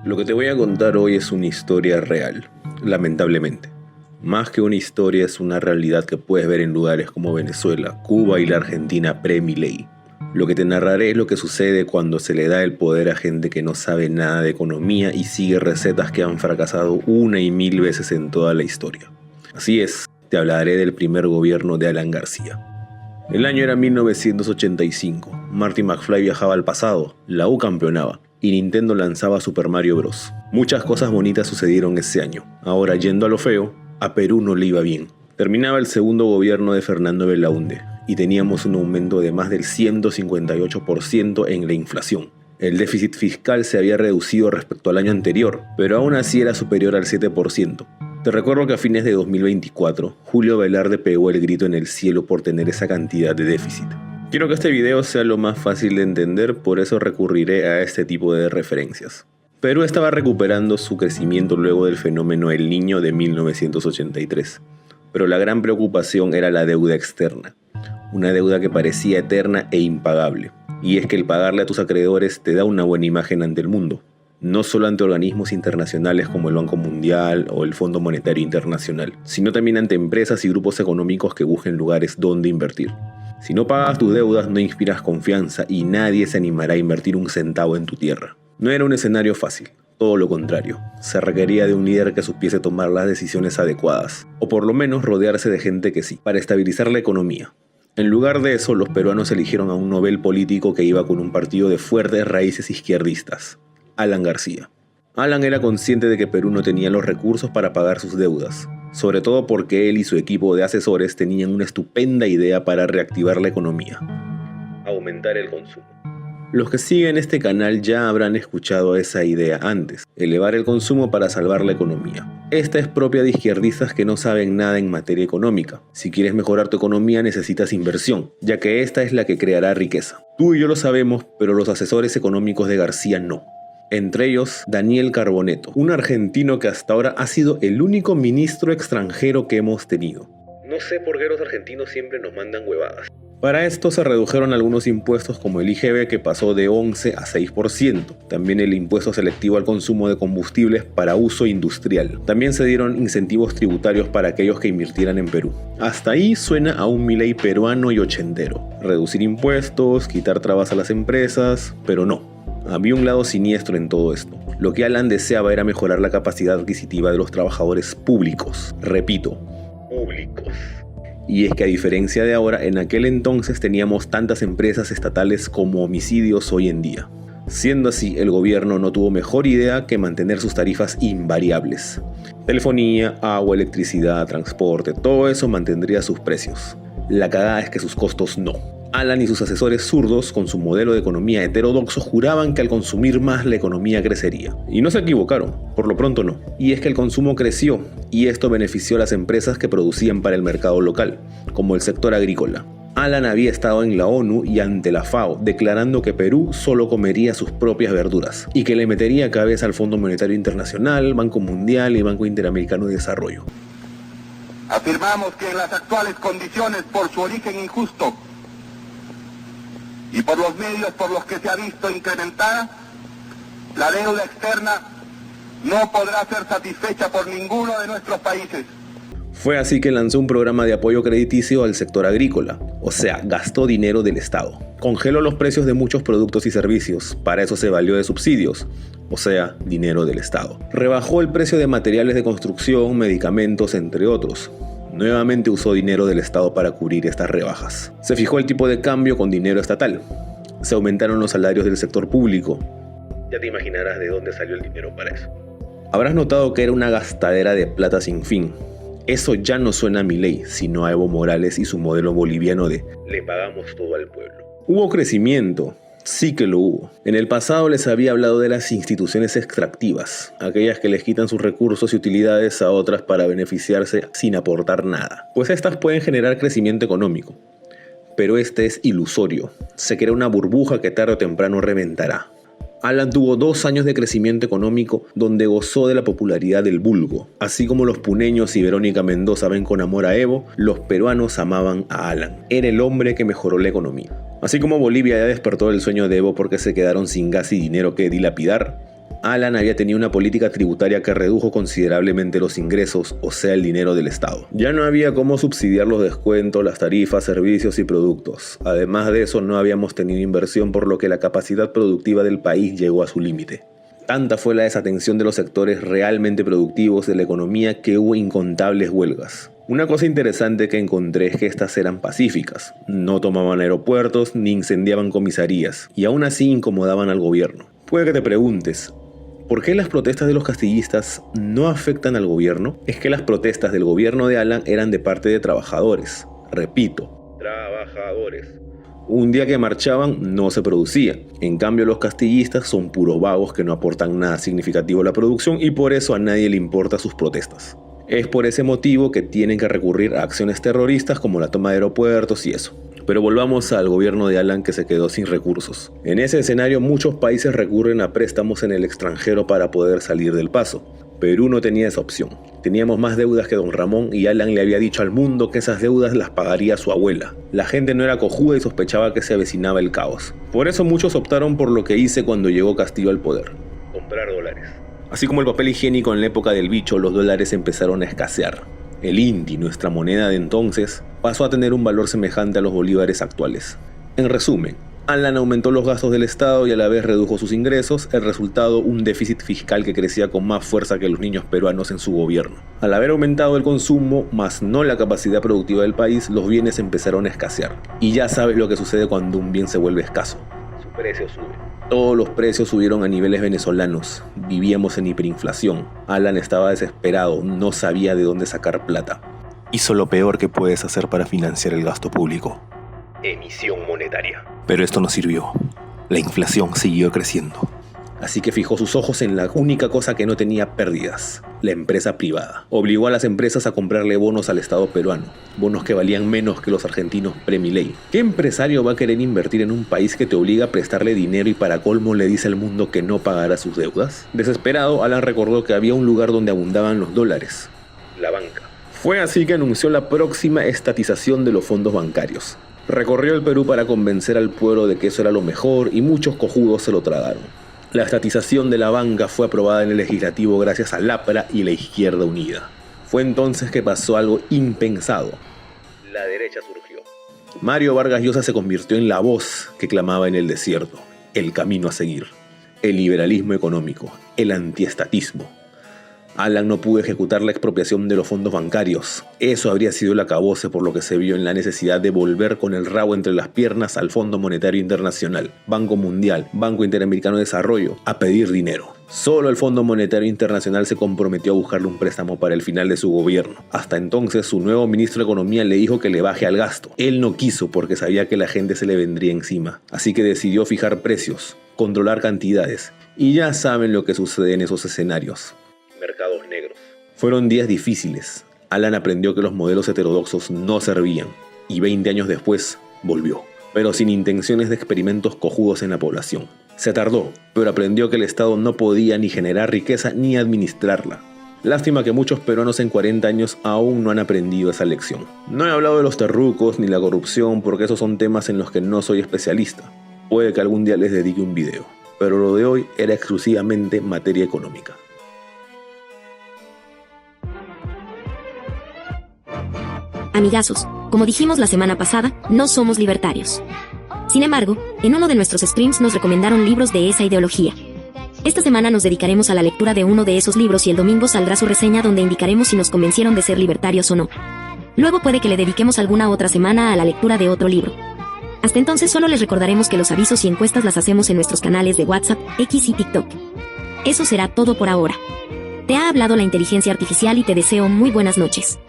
Lo que te voy a contar hoy es una historia real, lamentablemente. Más que una historia, es una realidad que puedes ver en lugares como Venezuela, Cuba y la Argentina pre-Milei. Lo que te narraré es lo que sucede cuando se le da el poder a gente que no sabe nada de economía y sigue recetas que han fracasado una y mil veces en toda la historia. Así es, te hablaré del primer gobierno de Alan García. El año era 1985, Marty McFly viajaba al pasado, la U campeonaba y Nintendo lanzaba Super Mario Bros. Muchas cosas bonitas sucedieron ese año. Ahora, yendo a lo feo, a Perú no le iba bien. Terminaba el segundo gobierno de Fernando Belaúnde y teníamos un aumento de más del 158% en la inflación. El déficit fiscal se había reducido respecto al año anterior, pero aún así era superior al 7%. Te recuerdo que a fines de 2024, Julio Velarde pegó el grito en el cielo por tener esa cantidad de déficit. Quiero que este video sea lo más fácil de entender, por eso recurriré a este tipo de referencias. Perú estaba recuperando su crecimiento luego del fenómeno El Niño de 1983, pero la gran preocupación era la deuda externa, una deuda que parecía eterna e impagable. Y es que el pagarle a tus acreedores te da una buena imagen ante el mundo, no solo ante organismos internacionales como el Banco Mundial o el Fondo Monetario Internacional, sino también ante empresas y grupos económicos que busquen lugares donde invertir. Si no pagas tus deudas, no inspiras confianza y nadie se animará a invertir un centavo en tu tierra. No era un escenario fácil, todo lo contrario. Se requería de un líder que supiese tomar las decisiones adecuadas, o por lo menos rodearse de gente que sí, para estabilizar la economía. En lugar de eso, los peruanos eligieron a un novel político que iba con un partido de fuertes raíces izquierdistas, Alan García. Alan era consciente de que Perú no tenía los recursos para pagar sus deudas, sobre todo porque él y su equipo de asesores tenían una estupenda idea para reactivar la economía: aumentar el consumo. Los que siguen este canal ya habrán escuchado esa idea antes: elevar el consumo para salvar la economía. Esta es propia de izquierdistas que no saben nada en materia económica. Si quieres mejorar tu economía necesitas inversión, ya que esta es la que creará riqueza. Tú y yo lo sabemos, pero los asesores económicos de García no. Entre ellos, Daniel Carboneto, un argentino que hasta ahora ha sido el único ministro extranjero que hemos tenido. No sé por qué los argentinos siempre nos mandan huevadas. Para esto se redujeron algunos impuestos como el IGB, que pasó de 11 a 6%. También el impuesto selectivo al consumo de combustibles para uso industrial. También se dieron incentivos tributarios para aquellos que invirtieran en Perú. Hasta ahí suena a un Milei peruano y ochentero. Reducir impuestos, quitar trabas a las empresas, pero no. Había un lado siniestro en todo esto. Lo que Alan deseaba era mejorar la capacidad adquisitiva de los trabajadores públicos. Repito, públicos. Y es que a diferencia de ahora, en aquel entonces teníamos tantas empresas estatales como homicidios hoy en día. Siendo así, el gobierno no tuvo mejor idea que mantener sus tarifas invariables. Telefonía, agua, electricidad, transporte, todo eso mantendría sus precios. La cagada es que sus costos no. Alan y sus asesores zurdos, con su modelo de economía heterodoxo, juraban que al consumir más la economía crecería. Y no se equivocaron, por lo pronto no. Y es que el consumo creció, y esto benefició a las empresas que producían para el mercado local, como el sector agrícola. Alan había estado en la ONU y ante la FAO, declarando que Perú solo comería sus propias verduras, y que le metería cabeza al Fondo Monetario Internacional, Banco Mundial y Banco Interamericano de Desarrollo. Afirmamos que en las actuales condiciones, por su origen injusto, y por los medios por los que se ha visto incrementada, la deuda externa no podrá ser satisfecha por ninguno de nuestros países. Fue así que lanzó un programa de apoyo crediticio al sector agrícola, o sea, gastó dinero del Estado. Congeló los precios de muchos productos y servicios, para eso se valió de subsidios, o sea, dinero del Estado. Rebajó el precio de materiales de construcción, medicamentos, entre otros. Nuevamente usó dinero del Estado para cubrir estas rebajas. Se fijó el tipo de cambio con dinero estatal. Se aumentaron los salarios del sector público. Ya te imaginarás de dónde salió el dinero para eso. Habrás notado que era una gastadera de plata sin fin. Eso ya no suena a Milei, sino a Evo Morales y su modelo boliviano de le pagamos todo al pueblo. Hubo crecimiento. Sí que lo hubo. En el pasado les había hablado de las instituciones extractivas, aquellas que les quitan sus recursos y utilidades a otras para beneficiarse sin aportar nada. Pues estas pueden generar crecimiento económico, pero este es ilusorio. Se crea una burbuja que tarde o temprano reventará. Alan tuvo 2 años de crecimiento económico donde gozó de la popularidad del vulgo. Así como los puneños y Verónica Mendoza ven con amor a Evo, los peruanos amaban a Alan. Era el hombre que mejoró la economía. Así como Bolivia ya despertó el sueño de Evo porque se quedaron sin gas y dinero que dilapidar, Alan había tenido una política tributaria que redujo considerablemente los ingresos, o sea, el dinero del Estado. Ya no había cómo subsidiar los descuentos, las tarifas, servicios y productos. Además de eso, no habíamos tenido inversión, por lo que la capacidad productiva del país llegó a su límite. Tanta fue la desatención de los sectores realmente productivos de la economía que hubo incontables huelgas. Una cosa interesante que encontré es que estas eran pacíficas, no tomaban aeropuertos ni incendiaban comisarías, y aún así incomodaban al gobierno. Puede que te preguntes, ¿por qué las protestas de los castillistas no afectan al gobierno? Es que las protestas del gobierno de Alan eran de parte de trabajadores. Repito, trabajadores. Un día que marchaban no se producía. En cambio, los castillistas son puros vagos que no aportan nada significativo a la producción y por eso a nadie le importa sus protestas. Es por ese motivo que tienen que recurrir a acciones terroristas como la toma de aeropuertos y eso. Pero volvamos al gobierno de Alan, que se quedó sin recursos. En ese escenario muchos países recurren a préstamos en el extranjero para poder salir del paso. Perú no tenía esa opción. Teníamos más deudas que don Ramón y Alan le había dicho al mundo que esas deudas las pagaría su abuela. La gente no era cojuda y sospechaba que se avecinaba el caos. Por eso muchos optaron por lo que hice cuando llegó Castillo al poder: comprar dólares. Así como el papel higiénico en la época del bicho, los dólares empezaron a escasear. El INDI, nuestra moneda de entonces, pasó a tener un valor semejante a los bolívares actuales. En resumen, Alan aumentó los gastos del Estado y a la vez redujo sus ingresos, el resultado un déficit fiscal que crecía con más fuerza que los niños peruanos en su gobierno. Al haber aumentado el consumo, más no la capacidad productiva del país, los bienes empezaron a escasear. Y ya sabes lo que sucede cuando un bien se vuelve escaso. Su precio sube. Todos los precios subieron a niveles venezolanos. Vivíamos en hiperinflación. Alan estaba desesperado, no sabía de dónde sacar plata. Hizo lo peor que puedes hacer para financiar el gasto público: emisión monetaria. Pero esto no sirvió. La inflación siguió creciendo. Así que fijó sus ojos en la única cosa que no tenía pérdidas: la empresa privada. Obligó a las empresas a comprarle bonos al Estado peruano, bonos que valían menos que los argentinos Premiley. ¿Qué empresario va a querer invertir en un país que te obliga a prestarle dinero y para colmo le dice al mundo que no pagará sus deudas? Desesperado, Alan recordó que había un lugar donde abundaban los dólares: la banca. Fue así que anunció la próxima estatización de los fondos bancarios. Recorrió el Perú para convencer al pueblo de que eso era lo mejor y muchos cojudos se lo tragaron. La estatización de la banca fue aprobada en el legislativo gracias al APRA y la Izquierda Unida. Fue entonces que pasó algo impensado. La derecha surgió. Mario Vargas Llosa se convirtió en la voz que clamaba en el desierto: el camino a seguir, el liberalismo económico, el antiestatismo. Alan no pudo ejecutar la expropiación de los fondos bancarios. Eso habría sido el acabose, por lo que se vio en la necesidad de volver con el rabo entre las piernas al Fondo Monetario Internacional, Banco Mundial, Banco Interamericano de Desarrollo, a pedir dinero. Solo el Fondo Monetario Internacional se comprometió a buscarle un préstamo para el final de su gobierno. Hasta entonces, su nuevo ministro de Economía le dijo que le baje al gasto. Él no quiso porque sabía que la gente se le vendría encima. Así que decidió fijar precios, controlar cantidades. Y ya saben lo que sucede en esos escenarios: mercados negros. Fueron días difíciles. Alan aprendió que los modelos heterodoxos no servían y 20 años después volvió, pero sin intenciones de experimentos cojudos en la población. Se tardó, pero aprendió que el Estado no podía ni generar riqueza ni administrarla. Lástima que muchos peruanos en 40 años aún no han aprendido esa lección. No he hablado de los terrucos ni la corrupción porque esos son temas en los que no soy especialista. Puede que algún día les dedique un video, pero lo de hoy era exclusivamente materia económica. Amigazos, como dijimos la semana pasada, no somos libertarios. Sin embargo, en uno de nuestros streams nos recomendaron libros de esa ideología. Esta semana nos dedicaremos a la lectura de uno de esos libros y el domingo saldrá su reseña donde indicaremos si nos convencieron de ser libertarios o no. Luego puede que le dediquemos alguna otra semana a la lectura de otro libro. Hasta entonces solo les recordaremos que los avisos y encuestas las hacemos en nuestros canales de WhatsApp, X y TikTok. Eso será todo por ahora. Te ha hablado la inteligencia artificial y te deseo muy buenas noches.